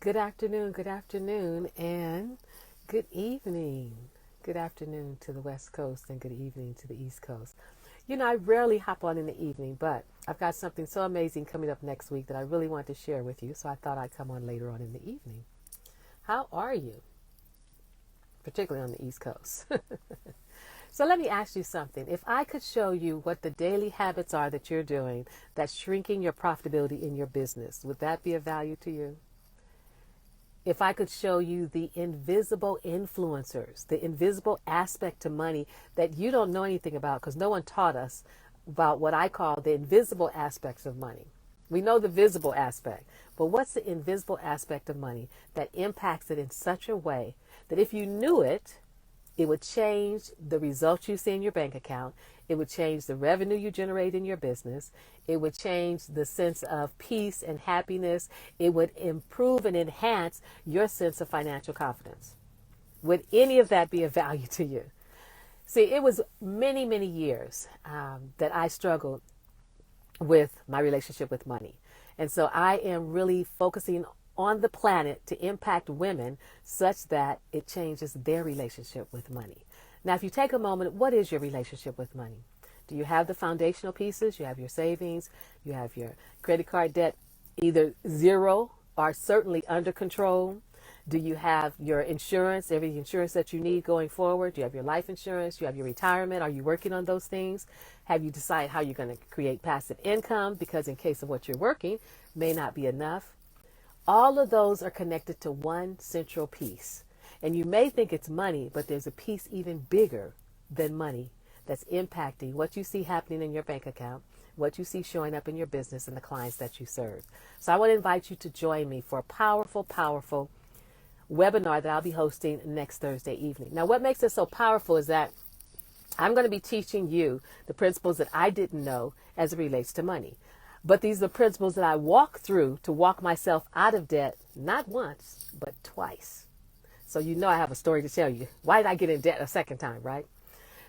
good afternoon, and good evening. Good afternoon to the West Coast and good evening to the East Coast. I rarely hop on in the evening, but I've got something so amazing coming up next week that I really want to share with you, so I thought I'd come on later on in the evening. How are you? Particularly on the East Coast. So let me ask you something. If I could show you what the daily habits are that you're doing that's shrinking your profitability in your business, would that be of value to you? If I could show you the invisible influencers, the invisible aspect to money that you don't know anything about because no one taught us about what I call the invisible aspects of money. We know the visible aspect, but what's the invisible aspect of money that impacts it in such a way that if you knew it, it would change the results you see in your bank account. It would change the revenue you generate in your business. It would change the sense of peace and happiness. It would improve and enhance your sense of financial confidence. Would any of that be of value to you? See, it was many, many years that I struggled with my relationship with money. And so I am really focusing on the planet to impact women such that it changes their relationship with money. Now, if you take a moment, what is your relationship with money? Do you have the foundational pieces? You have your savings, you have your credit card debt, either zero or certainly under control. Do you have your insurance, every insurance that you need going forward? Do you have your life insurance? Do you have your retirement? Are you working on those things? Have you decided how you're going to create passive income? Because in case of what you're working, may not be enough. All of those are connected to one central piece. And you may think it's money, but there's a piece even bigger than money that's impacting what you see happening in your bank account, what you see showing up in your business and the clients that you serve. So I want to invite you to join me for a powerful, powerful webinar that I'll be hosting next Thursday evening. Now, what makes it so powerful is that I'm going to be teaching you the principles that I didn't know as it relates to money. But these are principles that I walk through to walk myself out of debt, not once, but twice. So you know I have a story to tell you. Why did I get in debt a second time, right?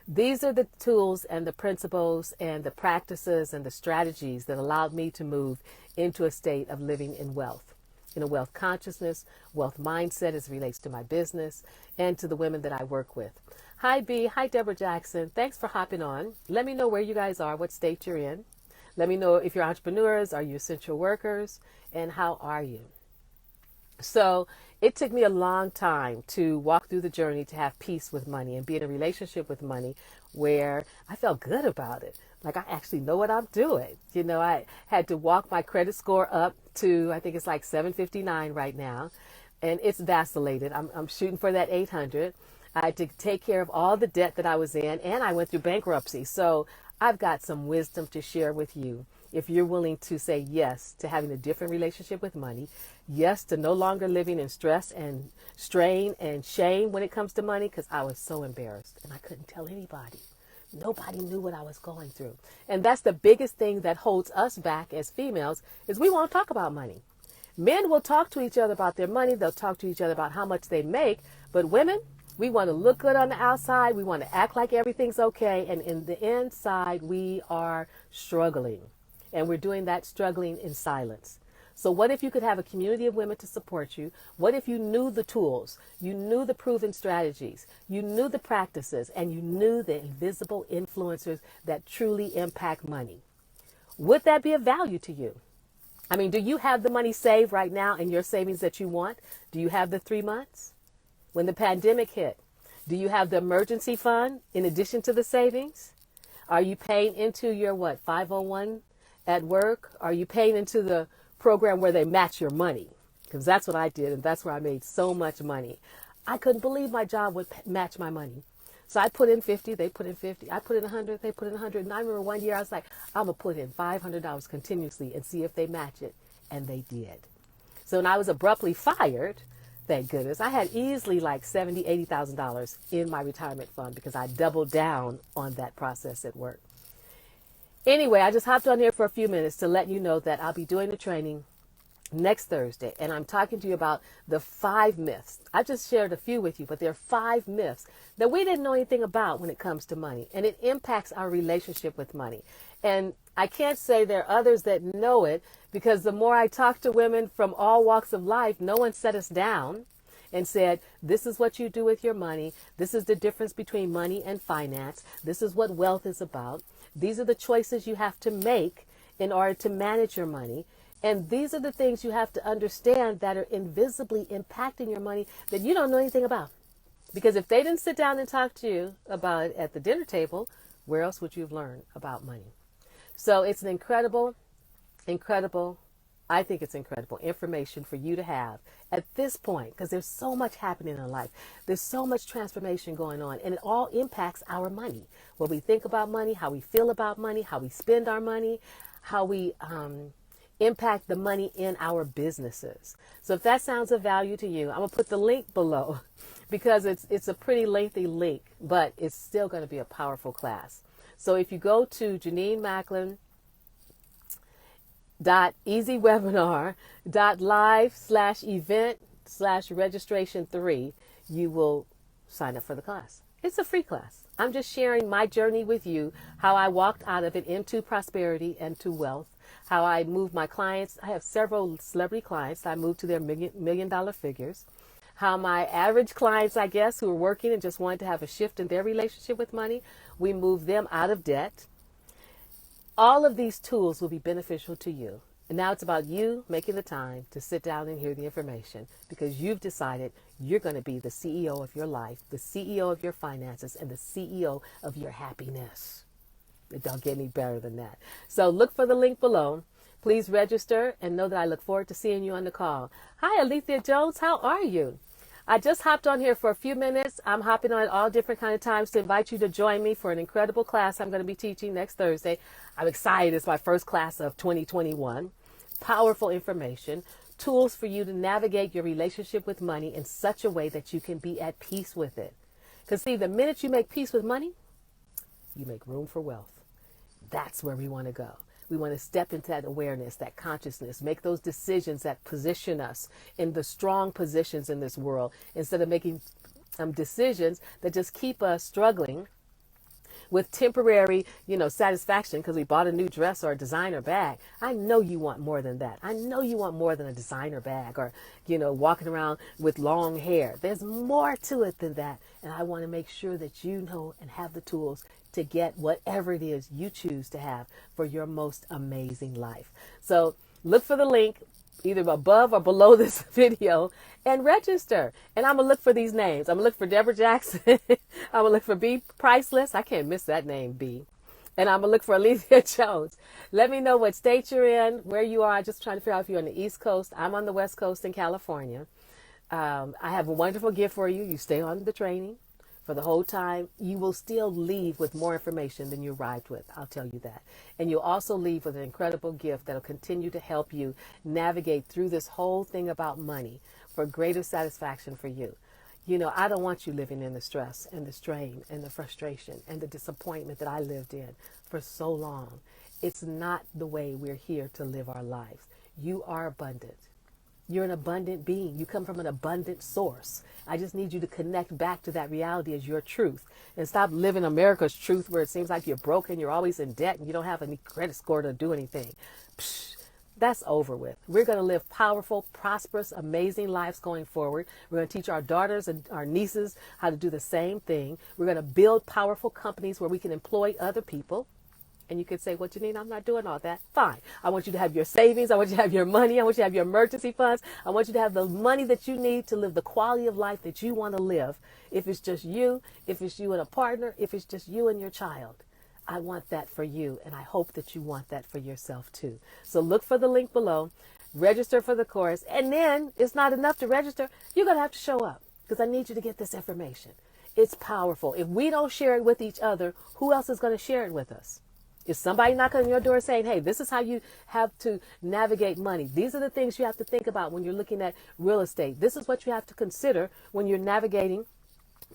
These are the tools and the principles and the practices and the strategies that allowed me to move into a state of living in wealth, in a wealth consciousness, wealth mindset as it relates to my business and to the women that I work with. Hi, B. Hi, Deborah Jackson. Thanks for hopping on. Let me know where you guys are, what state you're in. Let me know if you're entrepreneurs, are you essential workers, and how are you? So it took me a long time to walk through the journey to have peace with money and be in a relationship with money where I felt good about it. Like I actually know what I'm doing. I had to walk my credit score up to, I think it's like 759 right now, and it's vacillated. I'm shooting for that 800. I had to take care of all the debt that I was in, and I went through bankruptcy. So I've got some wisdom to share with you if you're willing to say yes to having a different relationship with money, yes to no longer living in stress and strain and shame when it comes to money, because I was so embarrassed and I couldn't tell anybody. Nobody knew what I was going through. And that's the biggest thing that holds us back as females is we won't talk about money. Men will talk to each other about their money. They'll talk to each other about how much they make. But women, we want to look good on the outside. We want to act like everything's okay. And in the inside, we are struggling. And we're doing that struggling in silence. So what if you could have a community of women to support you? What if you knew the tools, you knew the proven strategies, you knew the practices, and you knew the invisible influencers that truly impact money? Would that be of value to you? I mean, do you have the money saved right now in your savings that you want? Do you have the 3 months? When the pandemic hit, do you have the emergency fund in addition to the savings? Are you paying into your 501 at work? Are you paying into the program where they match your money? Because that's what I did, and that's where I made so much money. I couldn't believe my job would match my money. So I put in 50, they put in 50. I put in 100, they put in 100. And I remember one year I was like, I'm going to put in $500 continuously and see if they match it. And they did. So when I was abruptly fired, thank goodness, I had easily like $70,000, $80,000 in my retirement fund because I doubled down on that process at work. Anyway, I just hopped on here for a few minutes to let you know that I'll be doing the training next Thursday, and I'm talking to you about the 5 myths. I just shared a few with you, but there are 5 myths that we didn't know anything about when it comes to money, and it impacts our relationship with money. And I can't say there are others that know it, because the more I talk to women from all walks of life, no one set us down and said, this is what you do with your money. This is the difference between money and finance. This is what wealth is about. These are the choices you have to make in order to manage your money. And these are the things you have to understand that are invisibly impacting your money that you don't know anything about. Because if they didn't sit down and talk to you about it at the dinner table, where else would you have learned about money? So it's an incredible, I think it's incredible information for you to have at this point, because there's so much happening in life. There's so much transformation going on, and it all impacts our money. What we think about money, how we feel about money, how we spend our money, how we impact the money in our businesses. So if that sounds of value to you, I'm going to put the link below because it's a pretty lengthy link, but it's still going to be a powerful class. So if you go to Jenenne Macklin easywebinar.live/event/registration3, you will sign up for the class. It's a free class. I'm just sharing my journey with you, how I walked out of it into prosperity and to wealth, how I moved my clients. I have several celebrity clients that I moved to their million dollar figures. How my average clients, I guess, who are working and just wanted to have a shift in their relationship with money, we moved them out of debt. All of these tools will be beneficial to you. And now it's about you making the time to sit down and hear the information, because you've decided you're going to be the CEO of your life, the CEO of your finances, and the CEO of your happiness. It don't get any better than that. So look for the link below. Please register and know that I look forward to seeing you on the call. Hi, Alethea Jones. How are you? I just hopped on here for a few minutes. I'm hopping on at all different kind of times to invite you to join me for an incredible class I'm going to be teaching next Thursday. I'm excited. It's my first class of 2021. Powerful information, tools for you to navigate your relationship with money in such a way that you can be at peace with it. Because see, the minute you make peace with money, you make room for wealth. That's where we want to go. We want to step into that awareness, that consciousness, make those decisions that position us in the strong positions in this world, instead of making decisions that just keep us struggling with temporary, satisfaction because we bought a new dress or a designer bag. I know you want more than that. I know you want more than a designer bag or, walking around with long hair. There's more to it than that. And I want to make sure that you know and have the tools to get whatever it is you choose to have for your most amazing life. So look for the link either above or below this video and register. And I'm going to look for these names. I'm going to look for Deborah Jackson. I'm going to look for B. Priceless. I can't miss that name, B. And I'm going to look for Alethea Jones. Let me know what state you're in, where you are. I'm just trying to figure out if you're on the East Coast. I'm on the West Coast in California. I have a wonderful gift for you. You stay on the training for the whole time. You will still leave with more information than you arrived with. I'll tell you that. And you'll also leave with an incredible gift that'll continue to help you navigate through this whole thing about money for greater satisfaction for you. I don't want you living in the stress and the strain and the frustration and the disappointment that I lived in for so long. It's not the way we're here to live our lives. You are abundant. You're an abundant being. You come from an abundant source. I just need you to connect back to that reality as your truth and stop living America's truth where it seems like you're broken, you're always in debt, and you don't have any credit score to do anything. Psh, that's over with. We're going to live powerful, prosperous, amazing lives going forward. We're going to teach our daughters and our nieces how to do the same thing. We're going to build powerful companies where we can employ other people. And you could say, well, Jenenne, I'm not doing all that. Fine. I want you to have your savings. I want you to have your money. I want you to have your emergency funds. I want you to have the money that you need to live the quality of life that you want to live. If it's just you, if it's you and a partner, if it's just you and your child, I want that for you. And I hope that you want that for yourself too. So look for the link below, register for the course. And then it's not enough to register. You're going to have to show up because I need you to get this information. It's powerful. If we don't share it with each other, who else is going to share it with us? Is somebody knocking on your door saying, hey, this is how you have to navigate money. These are the things you have to think about when you're looking at real estate. This is what you have to consider when you're navigating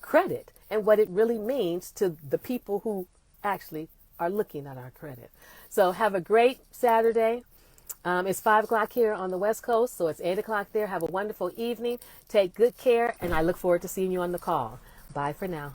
credit and what it really means to the people who actually are looking at our credit. So have a great Saturday. It's 5 o'clock here on the West Coast, so it's 8 o'clock there. Have a wonderful evening. Take good care, and I look forward to seeing you on the call. Bye for now.